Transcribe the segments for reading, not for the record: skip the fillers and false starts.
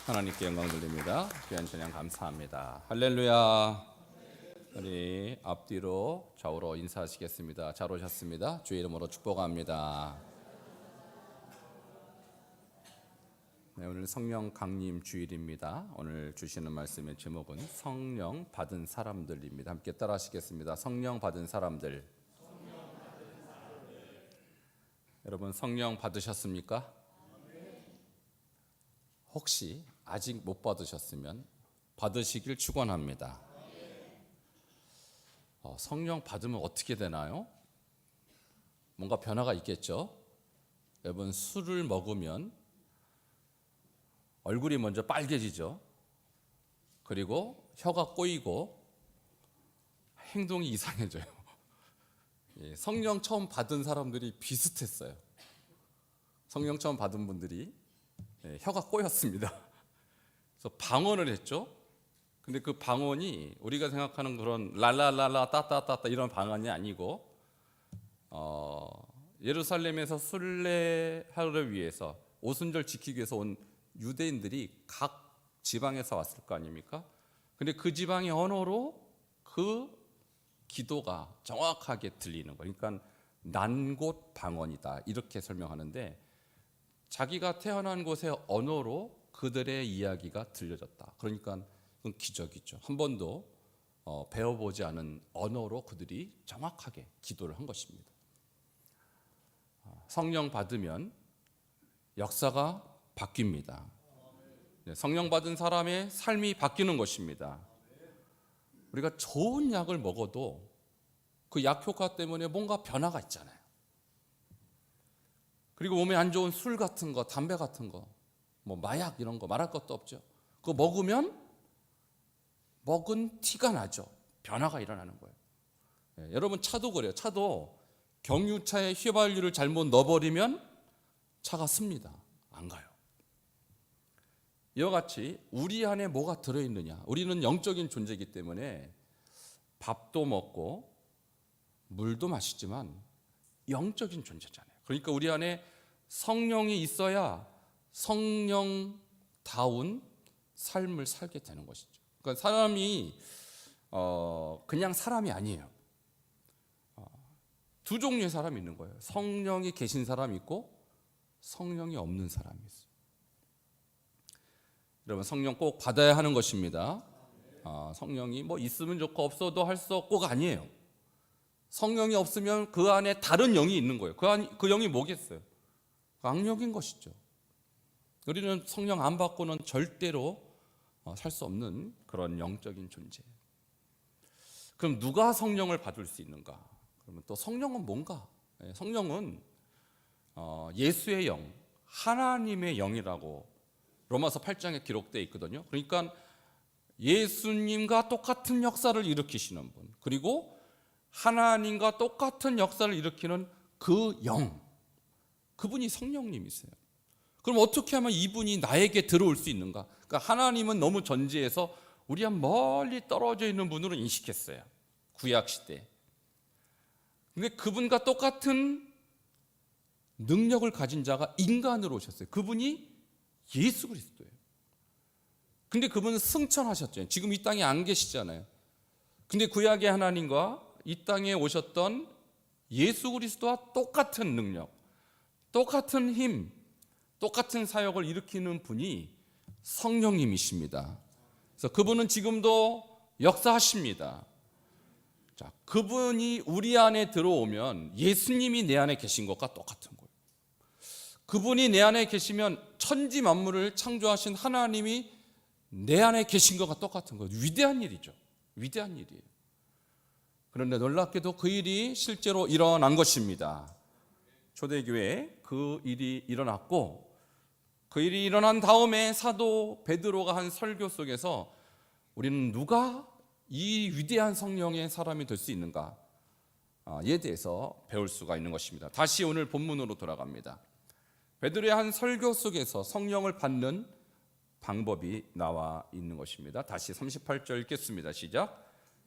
하나님께 영광 돌립니다. 귀한 찬양 감사합니다. 할렐루야. 우리 앞뒤로 좌우로 인사하시겠습니다. 잘 오셨습니다. 주의 이름으로 축복합니다. 네, 오늘 성령 강림 주일입니다. 오늘 주시는 말씀의 제목은 성령 받은 사람들입니다. 함께 따라 하시겠습니다. 성령 받은 사람들. 여러분 성령 받으셨습니까? 혹시 아직 못 받으셨으면 받으시길 축원합니다. 성령 받으면 어떻게 되나요? 뭔가 변화가 있겠죠? 여러분 술을 먹으면 얼굴이 먼저 빨개지죠. 그리고 혀가 꼬이고 행동이 이상해져요. 성령 처음 받은 사람들이 비슷했어요. 성령 처음 받은 분들이 혀가 꼬였습니다. 그래서 방언을 했죠. 근데 그 방언이 우리가 생각하는 그런 랄랄랄라 따따따따 이런 방언이 아니고 예루살렘에서 순례하를 위해서 오순절 지키기 위해서 온 유대인들이 각 지방에서 왔을 거 아닙니까? 근데 그 지방의 언어로 그 기도가 정확하게 들리는 거예요. 그러니까 난곳 방언이다 이렇게 설명하는데 자기가 태어난 곳의 언어로 그들의 이야기가 들려졌다. 그러니까 그건 기적이죠. 한 번도 배워보지 않은 언어로 그들이 정확하게 기도를 한 것입니다. 성령 받으면 역사가 바뀝니다. 성령 받은 사람의 삶이 바뀌는 것입니다. 우리가 좋은 약을 먹어도 그 약 효과 때문에 뭔가 변화가 있잖아요. 그리고 몸에 안 좋은 술 같은 거, 담배 같은 거, 뭐 마약 이런 거 말할 것도 없죠. 그거 먹으면 먹은 티가 나죠. 변화가 일어나는 거예요. 여러분 차도 그래요. 차도 경유차에 휘발유를 잘못 넣어버리면 차가 씁니다. 안 가요. 이와 같이 우리 안에 뭐가 들어있느냐. 우리는 영적인 존재이기 때문에 밥도 먹고 물도 마시지만 영적인 존재잖아요. 그러니까 우리 안에 성령이 있어야 성령다운 삶을 살게 되는 것이죠. 그러니까 사람이 그냥 사람이 아니에요. 두 종류의 사람이 있는 거예요. 성령이 계신 사람이 있고 성령이 없는 사람이 있어요. 여러분 성령 꼭 받아야 하는 것입니다. 성령이 뭐 있으면 좋고 없어도 할 수 없고가 아니에요. 성령이 없으면 그 안에 다른 영이 있는 거예요. 그 영이 뭐겠어요? 악령인 것이죠. 우리는 성령 안 받고는 절대로 살 수 없는 그런 영적인 존재예요. 그럼 누가 성령을 받을 수 있는가? 그러면 또 성령은 뭔가? 성령은 예수의 영, 하나님의 영이라고 로마서 8장에 기록되어 있거든요. 그러니까 예수님과 똑같은 역사를 일으키시는 분, 그리고 하나님과 똑같은 역사를 일으키는 그 영, 그분이 성령님이세요. 그럼 어떻게 하면 이분이 나에게 들어올 수 있는가? 그러니까 하나님은 너무 전지에서 우리한 멀리 떨어져 있는 분으로 인식했어요. 구약 시대. 근데 그분과 똑같은 능력을 가진 자가 인간으로 오셨어요. 그분이 예수 그리스도예요. 근데 그분은 승천하셨죠. 지금 이 땅에 안 계시잖아요. 근데 구약의 하나님과 이 땅에 오셨던 예수 그리스도와 똑같은 능력, 똑같은 힘, 똑같은 사역을 일으키는 분이 성령님이십니다. 그래서 그분은 지금도 역사하십니다. 자, 그분이 우리 안에 들어오면 예수님이 내 안에 계신 것과 똑같은 거예요. 그분이 내 안에 계시면 천지 만물을 창조하신 하나님이 내 안에 계신 것과 똑같은 거예요. 위대한 일이죠. 위대한 일이에요. 그런데 놀랍게도 그 일이 실제로 일어난 것입니다. 초대교회에 그 일이 일어났고, 그 일이 일어난 다음에 사도 베드로가 한 설교 속에서 우리는 누가 이 위대한 성령의 사람이 될 수 있는가에 대해서 배울 수가 있는 것입니다. 다시 오늘 본문으로 돌아갑니다. 베드로의 한 설교 속에서 성령을 받는 방법이 나와 있는 것입니다. 다시 38절 읽겠습니다. 시작.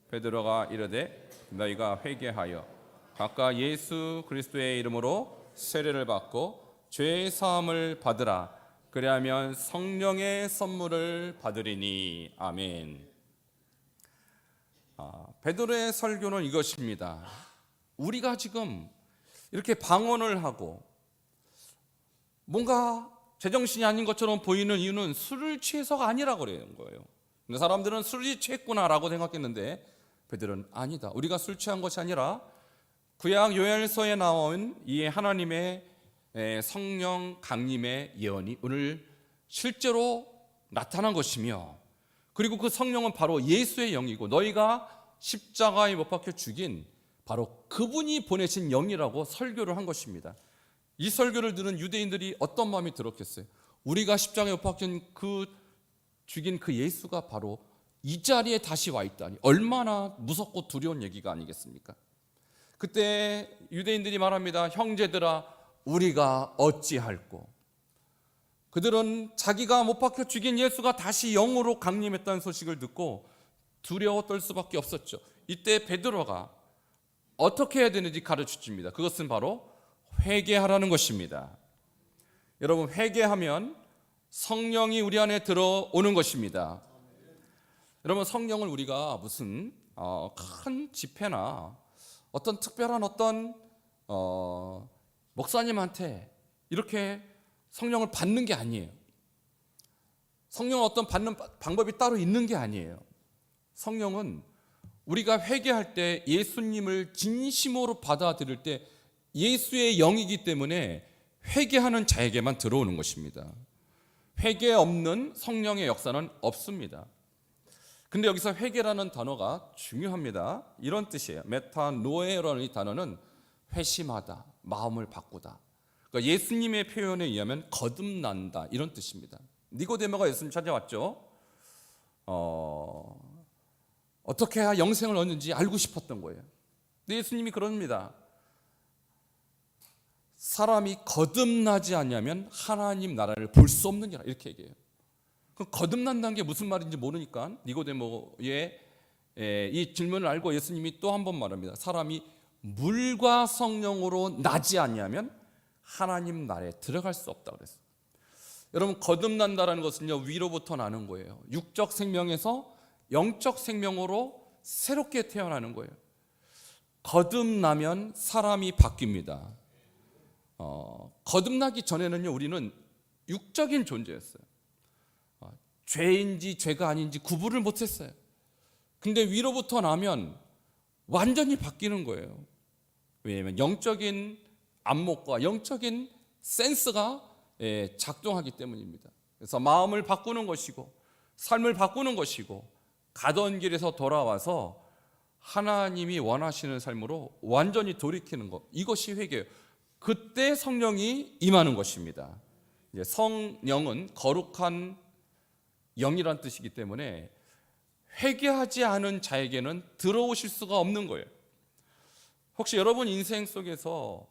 베드로가 이르되 너희가 회개하여 각각 예수 그리스도의 이름으로 세례를 받고 죄의 사함을 받으라. 그리하면 성령의 선물을 받으리니. 아멘. 베드로의 설교는 이것입니다. 우리가 지금 이렇게 방언을 하고 뭔가 제정신이 아닌 것처럼 보이는 이유는 술을 취해서가 아니라고 그러는 거예요. 근데 사람들은 술이 취했구나라고 생각했는데 베드로는 아니다. 우리가 술 취한 것이 아니라 구약 요엘서에 나온 이 하나님의 성령 강림의 예언이 오늘 실제로 나타난 것이며, 그리고 그 성령은 바로 예수의 영이고 너희가 십자가에 못 박혀 죽인 바로 그분이 보내신 영이라고 설교를 한 것입니다. 이 설교를 들은 유대인들이 어떤 마음이 들었겠어요? 우리가 십자가에 못 박힌 죽인 그 예수가 바로 이 자리에 다시 와 있다니 얼마나 무섭고 두려운 얘기가 아니겠습니까? 그때 유대인들이 말합니다. 형제들아, 우리가 어찌할꼬? 그들은 자기가 못 박혀 죽인 예수가 다시 영으로 강림했다는 소식을 듣고 두려워 떨 수밖에 없었죠. 이때 베드로가 어떻게 해야 되는지 가르쳐 줍니다. 그것은 바로 회개하라는 것입니다. 여러분, 회개하면 성령이 우리 안에 들어오는 것입니다. 여러분, 성령을 우리가 무슨 큰 집회나 어떤 특별한 어떤 목사님한테 이렇게 성령을 받는 게 아니에요. 성령을 어떤 받는 방법이 따로 있는 게 아니에요. 성령은 우리가 회개할 때 예수님을 진심으로 받아들일 때 예수의 영이기 때문에 회개하는 자에게만 들어오는 것입니다. 회개 없는 성령의 역사는 없습니다. 근데 여기서 회개라는 단어가 중요합니다. 이런 뜻이에요. 메타노에라는 이 단어는 회심하다, 마음을 바꾸다. 그러니까 예수님의 표현에 의하면 거듭난다, 이런 뜻입니다. 니고데모가 예수님 찾아왔죠. 어떻게 해야 영생을 얻는지 알고 싶었던 거예요. 근데 예수님이 그럽니다. 사람이 거듭나지 않냐면 하나님 나라를 볼 수 없느니라, 이렇게 얘기해요. 그럼 거듭난다는 게 무슨 말인지 모르니까 니고데모의 이 질문을 알고 예수님이 또 한 번 말합니다. 사람이 물과 성령으로 나지 않냐면 하나님 나라에 들어갈 수 없다 그랬어요. 여러분, 거듭난다라는 것은요, 위로부터 나는 거예요. 육적 생명에서 영적 생명으로 새롭게 태어나는 거예요. 거듭나면 사람이 바뀝니다. 거듭나기 전에는요, 우리는 육적인 존재였어요. 죄인지 죄가 아닌지 구분을 못했어요. 근데 위로부터 나면 완전히 바뀌는 거예요. 왜냐하면 영적인 안목과 영적인 센스가 작동하기 때문입니다. 그래서 마음을 바꾸는 것이고 삶을 바꾸는 것이고 가던 길에서 돌아와서 하나님이 원하시는 삶으로 완전히 돌이키는 것, 이것이 회개예요. 그때 성령이 임하는 것입니다. 이제 성령은 거룩한 영이란 뜻이기 때문에 회개하지 않은 자에게는 들어오실 수가 없는 거예요. 혹시 여러분 인생 속에서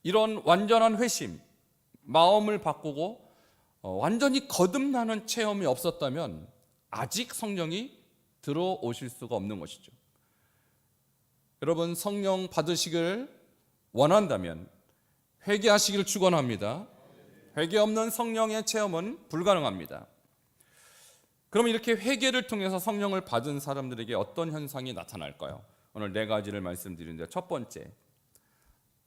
이런 완전한 회심, 마음을 바꾸고 완전히 거듭나는 체험이 없었다면 아직 성령이 들어오실 수가 없는 것이죠. 여러분, 성령 받으시길 원한다면 회개하시기를 축원합니다. 회개 없는 성령의 체험은 불가능합니다. 그럼 이렇게 회개를 통해서 성령을 받은 사람들에게 어떤 현상이 나타날까요? 오늘 4가지를 말씀드리는데, 첫 번째,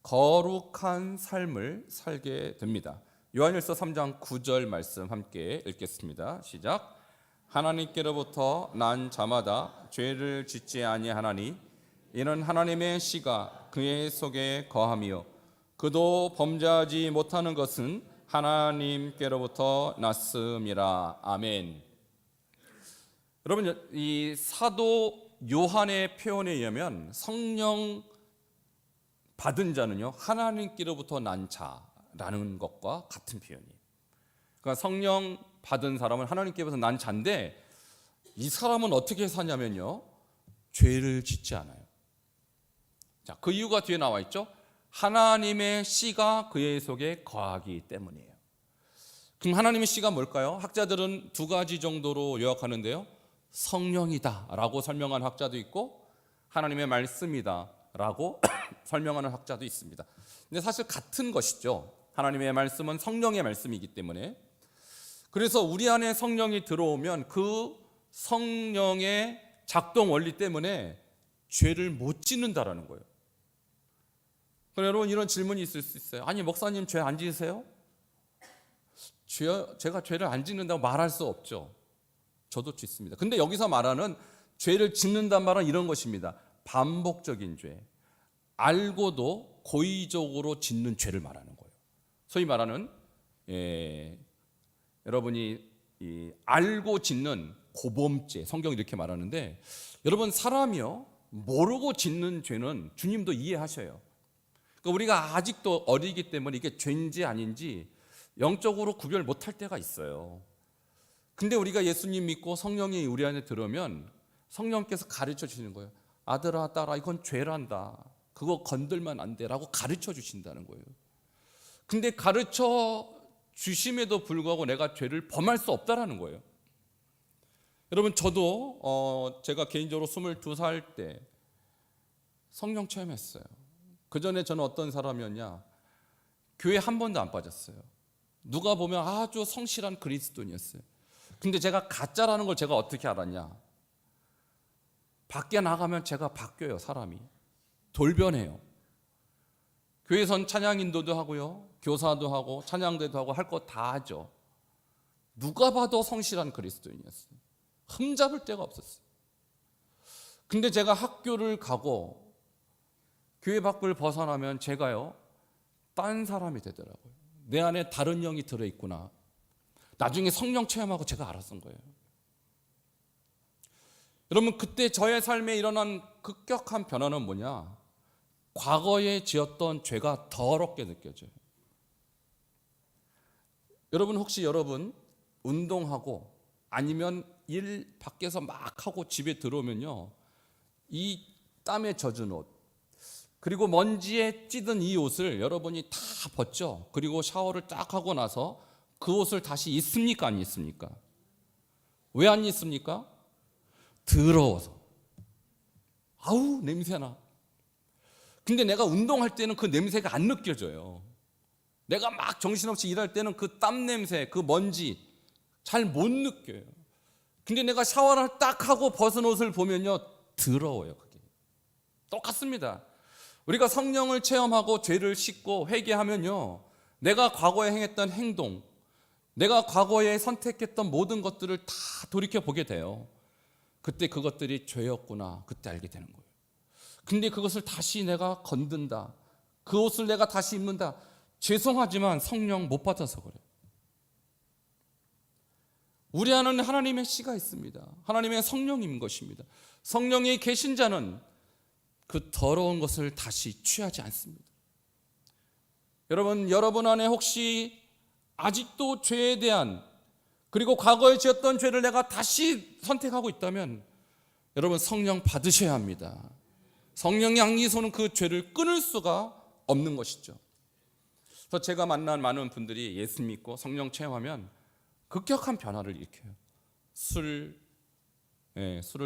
거룩한 삶을 살게 됩니다. 요한일서 3장 9절 말씀 함께 읽겠습니다. 시작. 하나님께로부터 난 자마다 죄를 짓지 아니하나니 이는 하나님의 씨가 그의 속에 거하며 그도 범죄하지 못하는 것은 하나님께로부터 났음이라. 아멘. 여러분, 이 사도 요한의 표현에 의하면 성령 받은 자는요, 하나님께로부터 난 자라는 것과 같은 표현이에요. 그러니까 성령 받은 사람은 하나님께로부터 난 자인데, 이 사람은 어떻게 사냐면요, 죄를 짓지 않아요. 자, 그 이유가 뒤에 나와 있죠. 하나님의 씨가 그의 속에 거하기 때문이에요. 그럼 하나님의 씨가 뭘까요? 학자들은 2가지 정도로 요약하는데요, 성령이다 라고 설명하는 학자도 있고 하나님의 말씀이다 라고 설명하는 학자도 있습니다. 근데 사실 같은 것이죠. 하나님의 말씀은 성령의 말씀이기 때문에. 그래서 우리 안에 성령이 들어오면 그 성령의 작동 원리 때문에 죄를 못 짓는다라는 거예요. 그럼 여러분 이런 질문이 있을 수 있어요. 아니 목사님 죄 안 지으세요? 제가 죄를 안 짓는다고 말할 수 없죠. 저도 짓습니다. 근데 여기서 말하는 죄를 짓는단 말은 이런 것입니다. 반복적인 죄, 알고도 고의적으로 짓는 죄를 말하는 거예요. 소위 말하는 여러분이 알고 짓는 고범죄, 성경이 이렇게 말하는데, 여러분 사람이요 모르고 짓는 죄는 주님도 이해하셔요. 그러니까 우리가 아직도 어리기 때문에 이게 죄인지 아닌지 영적으로 구별 못할 때가 있어요. 근데 우리가 예수님 믿고 성령이 우리 안에 들어오면 성령께서 가르쳐 주시는 거예요. 아들아 딸아 이건 죄란다, 그거 건들면 안 돼라고 가르쳐 주신다는 거예요. 근데 가르쳐 주심에도 불구하고 내가 죄를 범할 수 없다라는 거예요. 여러분 저도 제가 개인적으로 22살 때 성령 체험했어요. 그 전에 저는 어떤 사람이었냐, 교회 한 번도 안 빠졌어요. 누가 보면 아주 성실한 그리스도인이었어요. 근데 제가 가짜라는 걸 제가 어떻게 알았냐, 밖에 나가면 제가 바뀌어요. 사람이 돌변해요. 교회선 찬양 인도도 하고요, 교사도 하고 찬양대도 하고 할 거 다 하죠. 누가 봐도 성실한 그리스도인이었어요. 흠잡을 데가 없었어요. 근데 제가 학교를 가고 교회 밖을 벗어나면 제가요 딴 사람이 되더라고요. 내 안에 다른 영이 들어있구나. 나중에 성령 체험하고 제가 알았던 거예요. 여러분 그때 저의 삶에 일어난 급격한 변화는 뭐냐, 과거에 지었던 죄가 더럽게 느껴져요. 여러분 혹시 여러분 운동하고 아니면 일 밖에서 막 하고 집에 들어오면요, 이 땀에 젖은 옷 그리고 먼지에 찌든 이 옷을 여러분이 다 벗죠. 그리고 샤워를 딱 하고 나서 그 옷을 다시 입습니까 안 입습니까? 왜 안 입습니까? 더러워서. 아우 냄새나. 근데 내가 운동할 때는 그 냄새가 안 느껴져요. 내가 막 정신없이 일할 때는 그 땀 냄새, 그 먼지 잘 못 느껴요. 근데 내가 샤워를 딱 하고 벗은 옷을 보면요 더러워요. 그게 똑같습니다. 우리가 성령을 체험하고 죄를 씻고 회개하면요, 내가 과거에 행했던 행동, 내가 과거에 선택했던 모든 것들을 다 돌이켜 보게 돼요. 그때 그것들이 죄였구나, 그때 알게 되는 거예요. 근데 그것을 다시 내가 건든다, 그 옷을 내가 다시 입는다, 죄송하지만 성령 못 받아서 그래요. 우리 안에는 하나님의 씨가 있습니다. 하나님의 성령인 것입니다. 성령이 계신 자는 그 더러운 것을 다시 취하지 않습니다. 여러분 안에 혹시 아직도 죄에 대한, 그리고 과거에 지었던 죄를 내가 다시 선택하고 있다면 여러분 성령 받으셔야 합니다. 성령이 아니고서는 그 죄를 끊을 수가 없는 것이죠. 그래서 제가 만난 많은 분들이 예수 믿고 성령 체험하면 급격한 변화를 일으켜요. 술을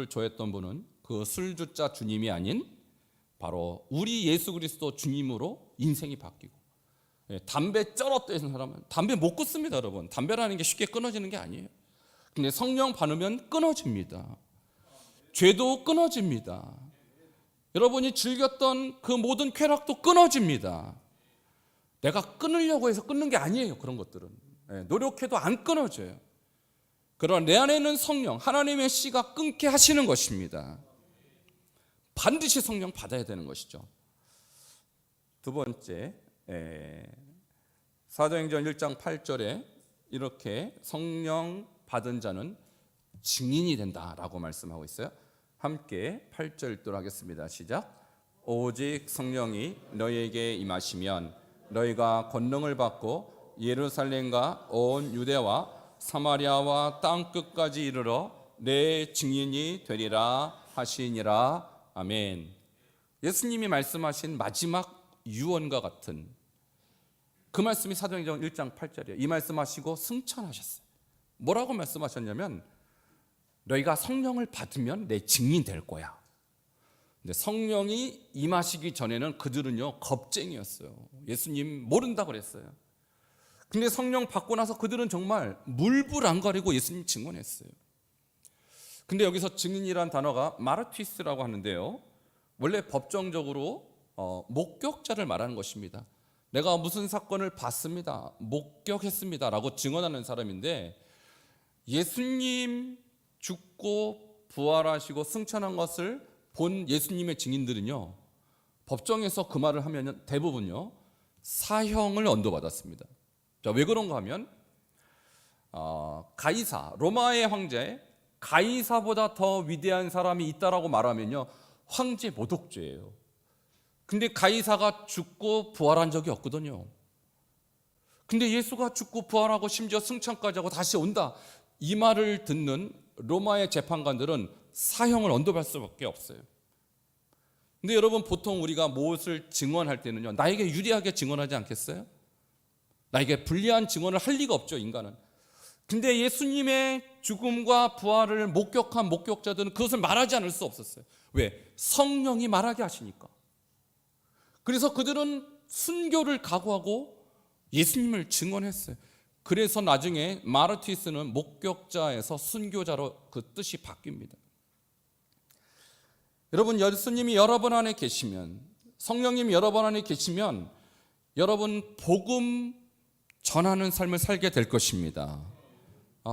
좋아했던 분은 그 술주자 주님이 아닌 바로 우리 예수 그리스도 주님으로 인생이 바뀌고, 담배 쩔었던 사람은 담배 못 끊습니다. 여러분 담배라는 게 쉽게 끊어지는 게 아니에요. 근데 성령 받으면 끊어집니다. 죄도 끊어집니다. 여러분이 즐겼던 그 모든 쾌락도 끊어집니다. 내가 끊으려고 해서 끊는 게 아니에요. 그런 것들은 노력해도 안 끊어져요. 그러나 내 안에 있는 성령, 하나님의 씨가 끊게 하시는 것입니다. 반드시 성령 받아야 되는 것이죠. 두 번째, 사도행전 1장 8절에 이렇게 성령 받은 자는 증인이 된다라고 말씀하고 있어요. 함께 8절 읽도록 하겠습니다. 시작. 오직 성령이 너희에게 임하시면 너희가 권능을 받고 예루살렘과 온 유대와 사마리아와 땅 끝까지 이르러 내 증인이 되리라 하시니라. 아멘. 예수님이 말씀하신 마지막 유언과 같은 그 말씀이 사도행전 1장 8절이에요. 이 말씀하시고 승천하셨어요. 뭐라고 말씀하셨냐면 너희가 성령을 받으면 내 증인 될 거야. 근데 성령이 임하시기 전에는 그들은요 겁쟁이였어요. 예수님 모른다고 그랬어요. 근데 성령 받고 나서 그들은 정말 물불 안 가리고 예수님 증언했어요. 근데 여기서 증인이란 단어가 마르티스라고 하는데요, 원래 법정적으로 목격자를 말하는 것입니다. 내가 무슨 사건을 봤습니다, 목격했습니다 라고 증언하는 사람인데, 예수님 죽고 부활하시고 승천한 것을 본 예수님의 증인들은요, 법정에서 그 말을 하면 대부분요 사형을 언도받았습니다. 자, 왜 그런가 하면 가이사, 로마의 황제 가이사보다 더 위대한 사람이 있다라고 말하면요 황제 모독죄예요. 근데 가이사가 죽고 부활한 적이 없거든요. 근데 예수가 죽고 부활하고 심지어 승천까지 하고 다시 온다, 이 말을 듣는 로마의 재판관들은 사형을 언도받을 수밖에 없어요. 근데 여러분, 보통 우리가 무엇을 증언할 때는요 나에게 유리하게 증언하지 않겠어요? 나에게 불리한 증언을 할 리가 없죠, 인간은. 근데 예수님의 죽음과 부활을 목격한 목격자들은 그것을 말하지 않을 수 없었어요. 왜? 성령이 말하게 하시니까. 그래서 그들은 순교를 각오하고 예수님을 증언했어요. 그래서 나중에 마르티스는 목격자에서 순교자로 그 뜻이 바뀝니다. 여러분, 예수님이 여러분 안에 계시면, 성령님이 여러분 안에 계시면 여러분 복음 전하는 삶을 살게 될 것입니다.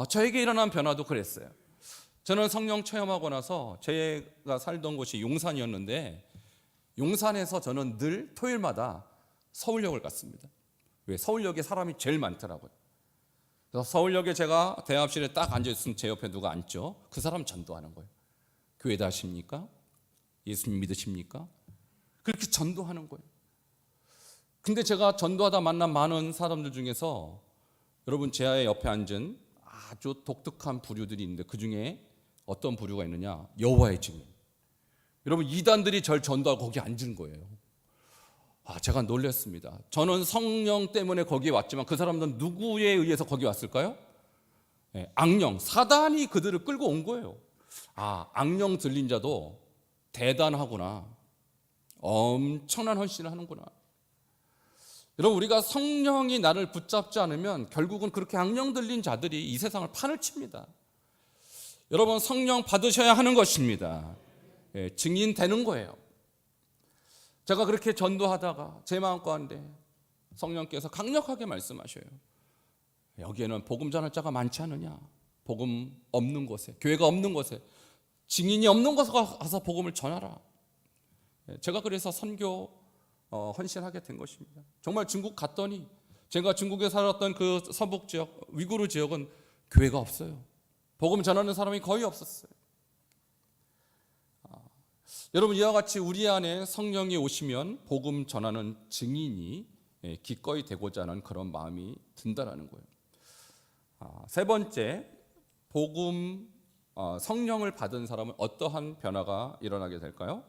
저에게 일어난 변화도 그랬어요. 저는 성령 체험하고 나서 제가 살던 곳이 용산이었는데, 용산에서 저는 늘 토요일마다 서울역을 갔습니다. 왜? 서울역에 사람이 제일 많더라고요. 그래서 서울역에 제가 대합실에 딱 앉아있으면 제 옆에 누가 앉죠? 그 사람 전도하는 거예요. 교회 다십니까? 예수님 믿으십니까? 그렇게 전도하는 거예요. 근데 제가 전도하다 만난 많은 사람들 중에서 여러분, 제 옆에 앉은 아주 독특한 부류들이 있는데, 그 중에 어떤 부류가 있느냐? 여호와의 증인. 여러분, 이단들이 절 전도하고 거기 앉은 거예요. 제가 놀랐습니다. 저는 성령 때문에 거기에 왔지만 그 사람들은 누구에 의해서 거기 왔을까요? 악령, 사단이 그들을 끌고 온 거예요. 악령 들린 자도 대단하구나, 엄청난 헌신을 하는구나. 여러분, 우리가 성령이 나를 붙잡지 않으면 결국은 그렇게 악령 들린 자들이 이 세상을 판을 칩니다. 여러분, 성령 받으셔야 하는 것입니다. 증인 되는 거예요. 제가 그렇게 전도하다가 제 마음 가운데 성령께서 강력하게 말씀하셔요. 여기에는 복음 전할 자가 많지 않느냐? 복음 없는 곳에, 교회가 없는 곳에, 증인이 없는 곳에 가서 복음을 전하라. 제가 그래서 선교 헌신하게 된 것입니다. 정말 중국 갔더니, 제가 중국에 살았던 그 서북 지역, 위구르 지역은 교회가 없어요. 복음 전하는 사람이 거의 없었어요. 여러분, 이와 같이 우리 안에 성령이 오시면 복음 전하는 증인이 기꺼이 되고자 하는 그런 마음이 든다라는 거예요. 세 번째, 복음 성령을 받은 사람은 어떠한 변화가 일어나게 될까요?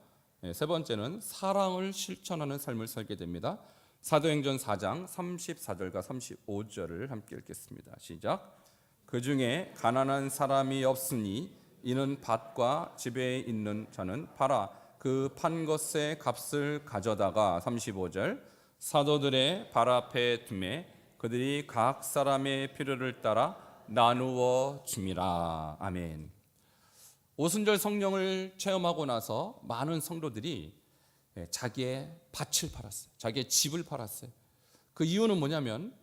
세 번째는 사랑을 실천하는 삶을 살게 됩니다. 사도행전 4장 34절과 35절을 함께 읽겠습니다. 시작. 그 중에 가난한 사람이 없으니 이는 밭과 집에 있는 자는 팔아 그 판 것의 값을 가져다가, 35절, 사도들의 발 앞에 두매 그들이 각 사람의 필요를 따라 나누어 줌이라. 아멘. 오순절 성령을 체험하고 나서 많은 성도들이 자기의 밭을 팔았어요. 자기의 집을 팔았어요. 그 이유는 뭐냐면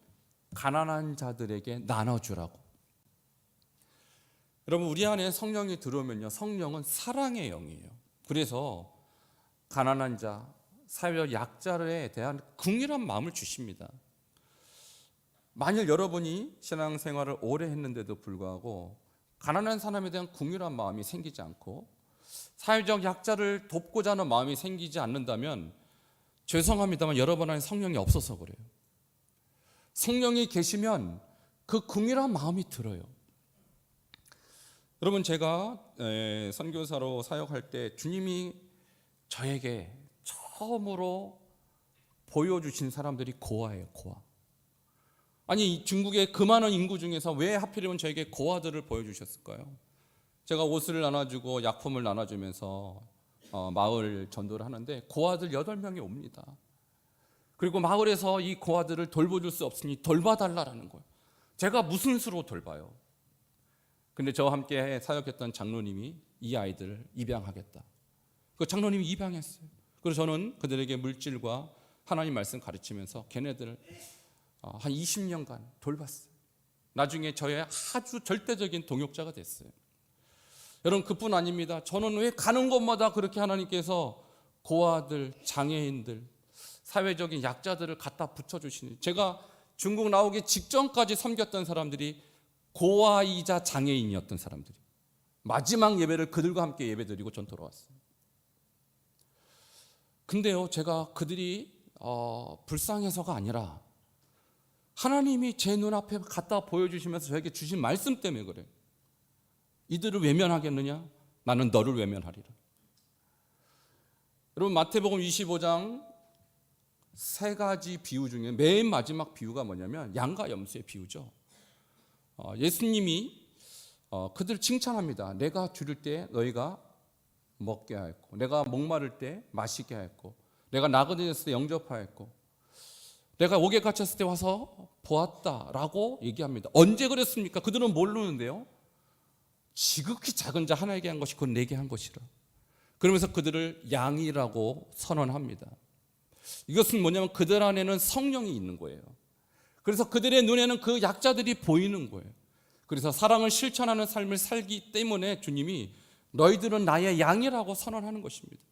가난한 자들에게 나눠주라고. 여러분, 우리 안에 성령이 들어오면요, 성령은 사랑의 영이에요. 그래서 가난한 자, 사회적 약자에 대한 긍휼한 마음을 주십니다. 만일 여러분이 신앙생활을 오래 했는데도 불구하고 가난한 사람에 대한 긍휼한 마음이 생기지 않고 사회적 약자를 돕고자 하는 마음이 생기지 않는다면 죄송합니다만 여러분 안에 성령이 없어서 그래요. 성령이 계시면 그 긍휼한 마음이 들어요. 여러분, 제가 선교사로 사역할 때 주님이 저에게 처음으로 보여주신 사람들이 고아예요. 고아. 아니, 중국의 그 많은 인구 중에서 왜 하필이면 저에게 고아들을 보여주셨을까요? 제가 옷을 나눠주고 약품을 나눠주면서 마을 전도를 하는데 고아들 8명이 옵니다. 그리고 마을에서 이 고아들을 돌봐줄 수 없으니 돌봐달라라는 거예요. 제가 무슨 수로 돌봐요? 근데 저와 함께 사역했던 장로님이 이 아이들을 입양하겠다. 그 장로님이 입양했어요. 그래서 저는 그들에게 물질과 하나님 말씀 가르치면서 걔네들을 한 20년간 돌봤어요. 나중에 저의 아주 절대적인 동역자가 됐어요. 여러분, 그뿐 아닙니다. 저는 왜 가는 곳마다 그렇게 하나님께서 고아들, 장애인들, 사회적인 약자들을 갖다 붙여주시니, 제가 중국 나오기 직전까지 섬겼던 사람들이 고아이자 장애인이었던 사람들이 마지막 예배를 그들과 함께 예배드리고 전 돌아왔어요. 근데요, 제가 그들이 불쌍해서가 아니라 하나님이 제 눈앞에 갖다 보여주시면서 저에게 주신 말씀 때문에 그래요. 이들을 외면하겠느냐? 나는 너를 외면하리라. 여러분, 마태복음 25장 세 가지 비유 중에 맨 마지막 비유가 뭐냐면 양과 염소의 비유죠. 예수님이 그들 칭찬합니다. 내가 줄일 때 너희가 먹게 하였고, 내가 목마를 때 마시게 하였고, 내가 나그네였을 때 영접하였고, 내가 옥에 갇혔을 때 와서 보았다라고 얘기합니다. 언제 그랬습니까? 그들은 모르는데요. 지극히 작은 자 하나에게 한 것이 곧 내게 한 것이라. 그러면서 그들을 양이라고 선언합니다. 이것은 뭐냐면 그들 안에는 성령이 있는 거예요. 그래서 그들의 눈에는 그 약자들이 보이는 거예요. 그래서 사랑을 실천하는 삶을 살기 때문에 주님이 너희들은 나의 양이라고 선언하는 것입니다.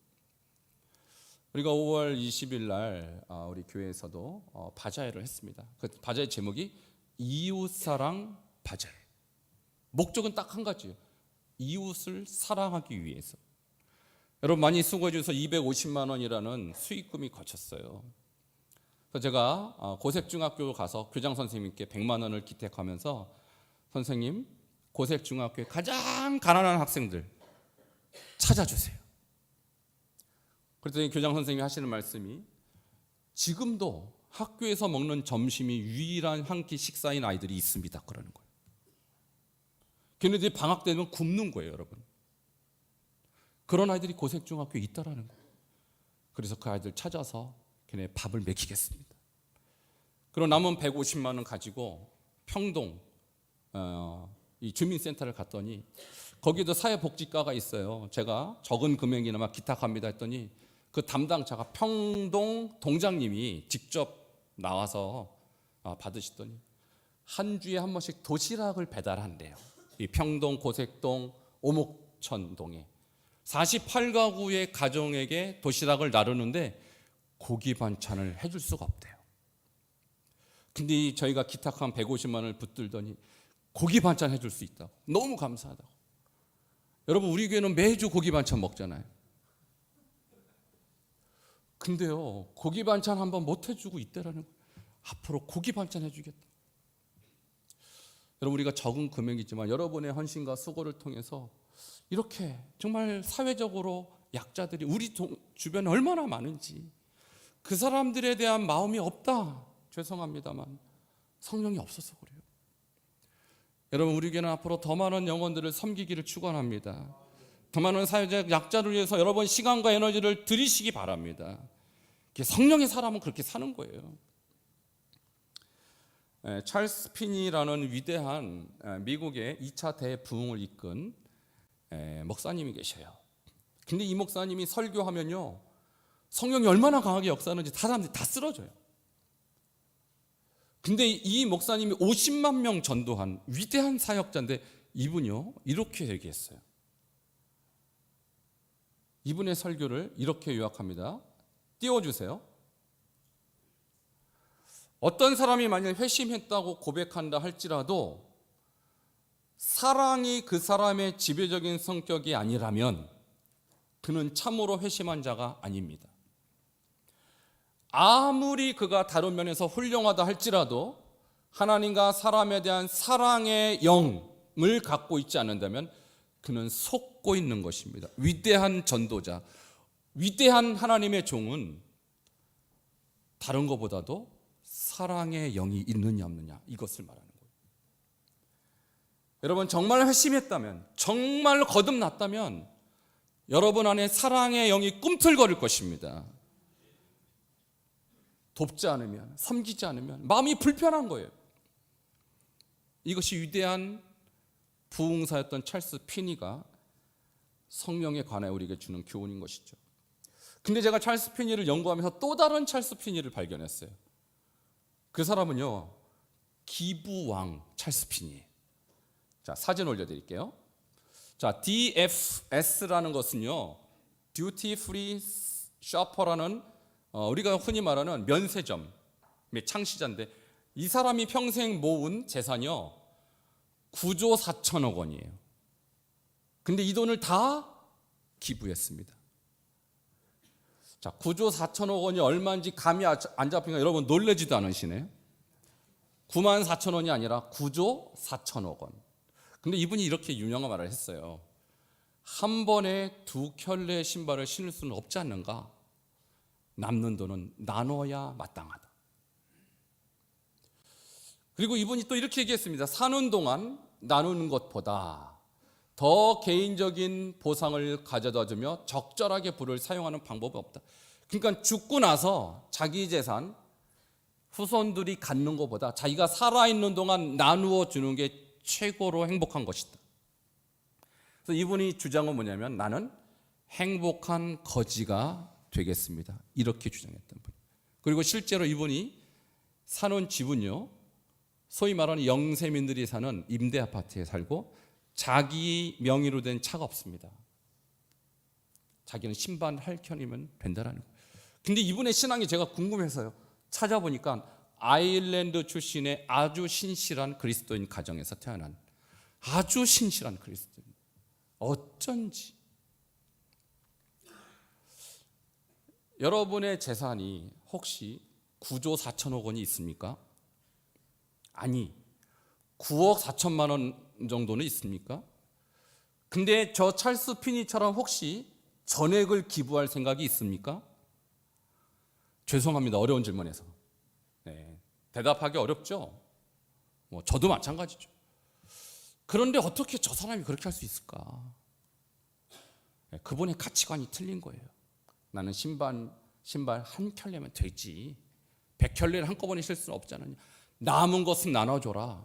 우리가 5월 20일 날 우리 교회에서도 바자회를 했습니다. 그 바자회 제목이 이웃사랑 바자회. 목적은 딱 한 가지예요. 이웃을 사랑하기 위해서. 여러분, 많이 수고해 주셔서 250만 원이라는 수익금이 거쳤어요. 그래서 제가 고색중학교 가서 교장 선생님께 100만 원을 기택하면서, 선생님, 고색중학교에 가장 가난한 학생들 찾아주세요. 그랬더니 교장 선생님이 하시는 말씀이, 지금도 학교에서 먹는 점심이 유일한 한 끼 식사인 아이들이 있습니다. 그러는 거예요. 걔네들이 방학 되면 굶는 거예요, 여러분. 그런 아이들이 고색중학교에 있다라는 거예요. 그래서 그 아이들 찾아서 걔네 밥을 먹이겠습니다. 그리고 남은 150만 원 가지고 평동 이 주민센터를 갔더니 거기도 사회복지과가 있어요. 제가 적은 금액이나마 기탁합니다 했더니 그 담당자가 평동 동장님이 직접 나와서 받으시더니 한 주에 한 번씩 도시락을 배달한대요. 이 평동, 고색동, 오목천동에 48가구의 가정에게 도시락을 나르는데 고기 반찬을 해줄 수가 없대요. 근데 저희가 기탁한 150만 원을 붙들더니 고기 반찬 해줄 수 있다고. 너무 감사하다고. 여러분, 우리 교회는 매주 고기 반찬 먹잖아요. 근데요, 고기 반찬 한번 못 해주고 있다라는 거예요. 앞으로 고기 반찬 해주겠다. 여러분, 우리가 적은 금액이지만 여러분의 헌신과 수고를 통해서 이렇게 정말 사회적으로 약자들이 우리 주변에 얼마나 많은지, 그 사람들에 대한 마음이 없다. 죄송합니다만 성령이 없어서 그래요. 여러분, 우리 교회는 앞으로 더 많은 영혼들을 섬기기를 축원합니다. 더 많은 사회적 약자를 위해서 여러분 시간과 에너지를 들이시기 바랍니다. 성령의 사람은 그렇게 사는 거예요. 찰스 피니라는 위대한 미국의 2차 대부흥을 이끈 목사님이 계셔요. 근데 이 목사님이 설교하면요, 성령이 얼마나 강하게 역사하는지 사람들이 다 쓰러져요. 근데 이 목사님이 50만 명 전도한 위대한 사역자인데 이분이요, 이렇게 얘기했어요. 이분의 설교를 이렇게 요약합니다. 띄워주세요. 어떤 사람이 만약 회심했다고 고백한다 할지라도 사랑이 그 사람의 지배적인 성격이 아니라면 그는 참으로 회심한 자가 아닙니다. 아무리 그가 다른 면에서 훌륭하다 할지라도 하나님과 사람에 대한 사랑의 영을 갖고 있지 않는다면 그는 속고 있는 것입니다. 위대한 전도자, 위대한 하나님의 종은 다른 것보다도 사랑의 영이 있느냐 없느냐, 이것을 말하는 거예요. 여러분, 정말 회심했다면, 정말 거듭났다면 여러분 안에 사랑의 영이 꿈틀거릴 것입니다. 돕지 않으면, 섬기지 않으면 마음이 불편한 거예요. 이것이 위대한 부흥사였던 찰스 피니가 성령에 관해 우리에게 주는 교훈인 것이죠. 근데 제가 찰스 피니를 연구하면서 또 다른 찰스 피니를 발견했어요. 그 사람은요, 기부왕 찰스 피니예요. 자, 사진 올려드릴게요. 자, DFS라는 것은요, 듀티 프리 셔퍼라는 우리가 흔히 말하는 면세점의 창시자인데, 이 사람이 평생 모은 재산이요 9조 4천억 원이에요. 근데 이 돈을 다 기부했습니다. 자, 9조 4천억 원이 얼마인지 감이 안 잡히니까 여러분 놀라지도 않으시네요. 9만 4천 원이 아니라 9조 4천억 원. 근데 이분이 이렇게 유명한 말을 했어요. 한 번에 두 켤레 신발을 신을 수는 없지 않는가? 남는 돈은 나눠야 마땅하다. 그리고 이분이 또 이렇게 얘기했습니다. 사는 동안 나누는 것보다 더 개인적인 보상을 가져다주며 적절하게 부를 사용하는 방법이 없다. 그러니까 죽고 나서 자기 재산 후손들이 갖는 것보다 자기가 살아있는 동안 나누어 주는 게 최고로 행복한 것이다. 그래서 이분이 주장은 뭐냐면 나는 행복한 거지가 되겠습니다. 이렇게 주장했던 분. 그리고 실제로 이분이 사는 집은요, 소위 말하는 영세민들이 사는 임대 아파트에 살고 자기 명의로 된 차가 없습니다. 자기는 신발 할 켠이면 된다라는 거예요. 근데 이분의 신앙이 제가 궁금해서요, 찾아보니까 아일랜드 출신의 아주 신실한 그리스도인 가정에서 태어난 아주 신실한 그리스도인. 어쩐지 여러분의 재산이 혹시 9조 4천억 원이 있습니까? 아니, 9억 4천만 원 정도는 있습니까? 근데 저 찰스 피니처럼 혹시 전액을 기부할 생각이 있습니까? 죄송합니다. 어려운 질문에서. 네, 대답하기 어렵죠? 저도 마찬가지죠. 그런데 어떻게 저 사람이 그렇게 할 수 있을까? 네, 그분의 가치관이 틀린 거예요. 나는 신발 한 켤레면 되지. 100켤레를 한꺼번에 실 수는 없잖아요. 남은 것은 나눠줘라.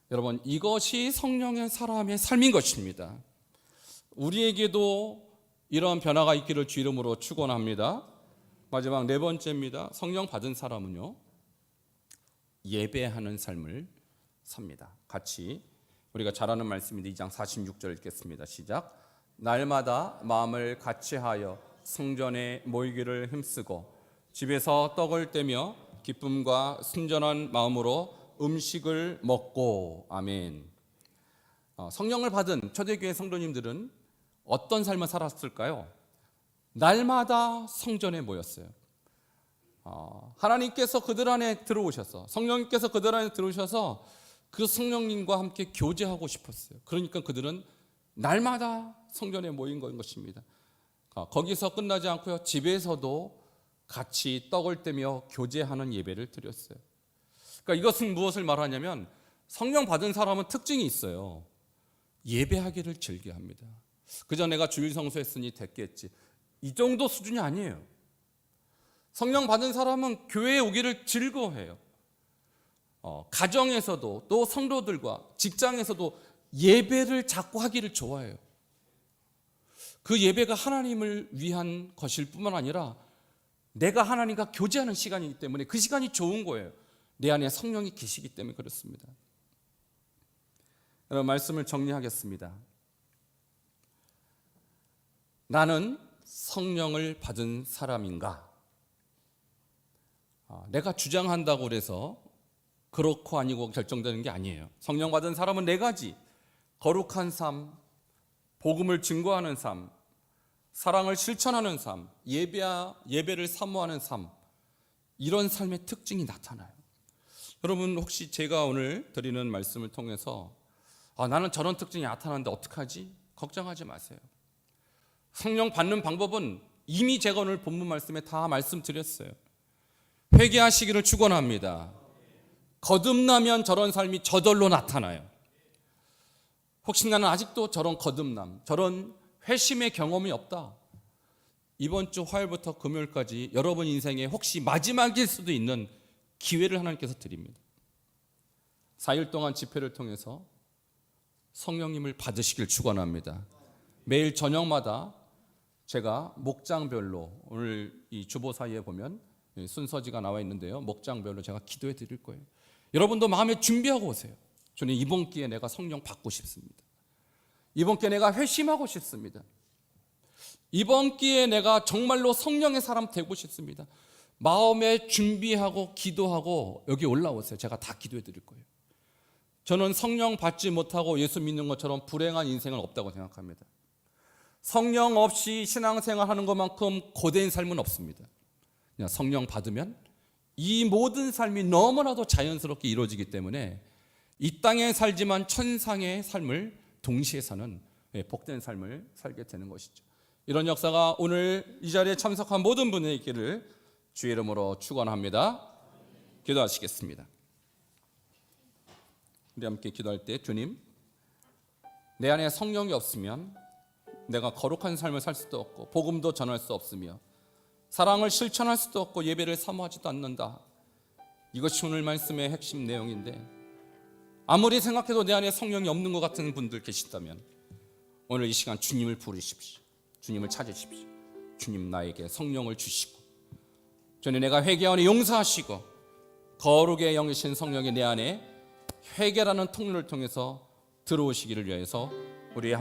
여러분, 이것이 성령의 사람의 삶인 것입니다. 우리에게도 이러한 변화가 있기를 주 이름으로 축원합니다. 마지막 네 번째입니다. 성령 받은 사람은요, 예배하는 삶을 삽니다. 같이 우리가 잘 아는 말씀인데 2장 46절 읽겠습니다. 시작. 날마다 마음을 같이하여 성전에 모이기를 힘쓰고 집에서 떡을 떼며 기쁨과 순전한 마음으로 음식을 먹고. 아멘. 성령을 받은 초대교회 성도님들은 어떤 삶을 살았을까요? 날마다 성전에 모였어요. 하나님께서 그들 안에 들어오셔서, 성령님께서 그들 안에 들어오셔서 그 성령님과 함께 교제하고 싶었어요. 그러니까 그들은 날마다 성전에 모인 것입니다. 거기서 끝나지 않고요, 집에서도 같이 떡을 떼며 교제하는 예배를 드렸어요. 그러니까 이것은 무엇을 말하냐면 성령 받은 사람은 특징이 있어요. 예배하기를 즐겨합니다. 그저 내가 주일 성수했으니 됐겠지, 이 정도 수준이 아니에요. 성령 받은 사람은 교회에 오기를 즐거워해요. 가정에서도 또 성도들과 직장에서도 예배를 자꾸 하기를 좋아해요. 그 예배가 하나님을 위한 것일 뿐만 아니라 내가 하나님과 교제하는 시간이기 때문에 그 시간이 좋은 거예요. 내 안에 성령이 계시기 때문에 그렇습니다. 여러분, 말씀을 정리하겠습니다. 나는 성령을 받은 사람인가? 내가 주장한다고 그래서 그렇고 아니고 결정되는 게 아니에요. 성령 받은 사람은 네 가지: 거룩한 삶, 복음을 증거하는 삶, 사랑을 실천하는 삶, 예배를 사모하는 삶, 이런 삶의 특징이 나타나요. 여러분, 혹시 제가 오늘 드리는 말씀을 통해서 나는 저런 특징이 나타나는데 어떡하지? 걱정하지 마세요. 성령 받는 방법은 이미 제가 오늘 본문 말씀에 다 말씀드렸어요. 회개하시기를 축원합니다. 거듭나면 저런 삶이 저절로 나타나요. 혹시 나는 아직도 저런 거듭남, 저런 회심의 경험이 없다, 이번 주 화요일부터 금요일까지 여러분 인생에 혹시 마지막일 수도 있는 기회를 하나님께서 드립니다. 4일 동안 집회를 통해서 성령님을 받으시길 축원합니다. 매일 저녁마다 제가 목장별로, 오늘 이 주보 사이에 보면 순서지가 나와 있는데요, 목장별로 제가 기도해 드릴 거예요. 여러분도 마음에 준비하고 오세요. 저는 이번 기회에 내가 성령 받고 싶습니다. 이번 기회에 내가 회심하고 싶습니다. 이번 기회에 내가 정말로 성령의 사람 되고 싶습니다. 마음에 준비하고 기도하고 여기 올라오세요. 제가 다 기도해 드릴 거예요. 저는 성령 받지 못하고 예수 믿는 것처럼 불행한 인생은 없다고 생각합니다. 성령 없이 신앙생활 하는 것만큼 고된 삶은 없습니다. 그냥 성령 받으면 이 모든 삶이 너무나도 자연스럽게 이루어지기 때문에 이 땅에 살지만 천상의 삶을 동시에 사는 복된 삶을 살게 되는 것이죠. 이런 역사가 오늘 이 자리에 참석한 모든 분의 있기를 주의 이름으로 축원합니다. 기도하시겠습니다. 우리 함께 기도할 때, 주님, 내 안에 성령이 없으면 내가 거룩한 삶을 살 수도 없고 복음도 전할 수 없으며 사랑을 실천할 수도 없고 예배를 사모하지도 않는다. 이것이 오늘 말씀의 핵심 내용인데, 아무리 생각해도 내 안에 성령이 없는 것 같은 분들 계시다면 오늘 이 시간 주님을 부르십시오. 주님을 찾으십시오. 주님, 나에게 성령을 주시고 전에 내가 회개하니 용서하시고 거룩의 영이신 성령이 내 안에 회개라는 통로를 통해서 들어오시기를 위해서 우리 함께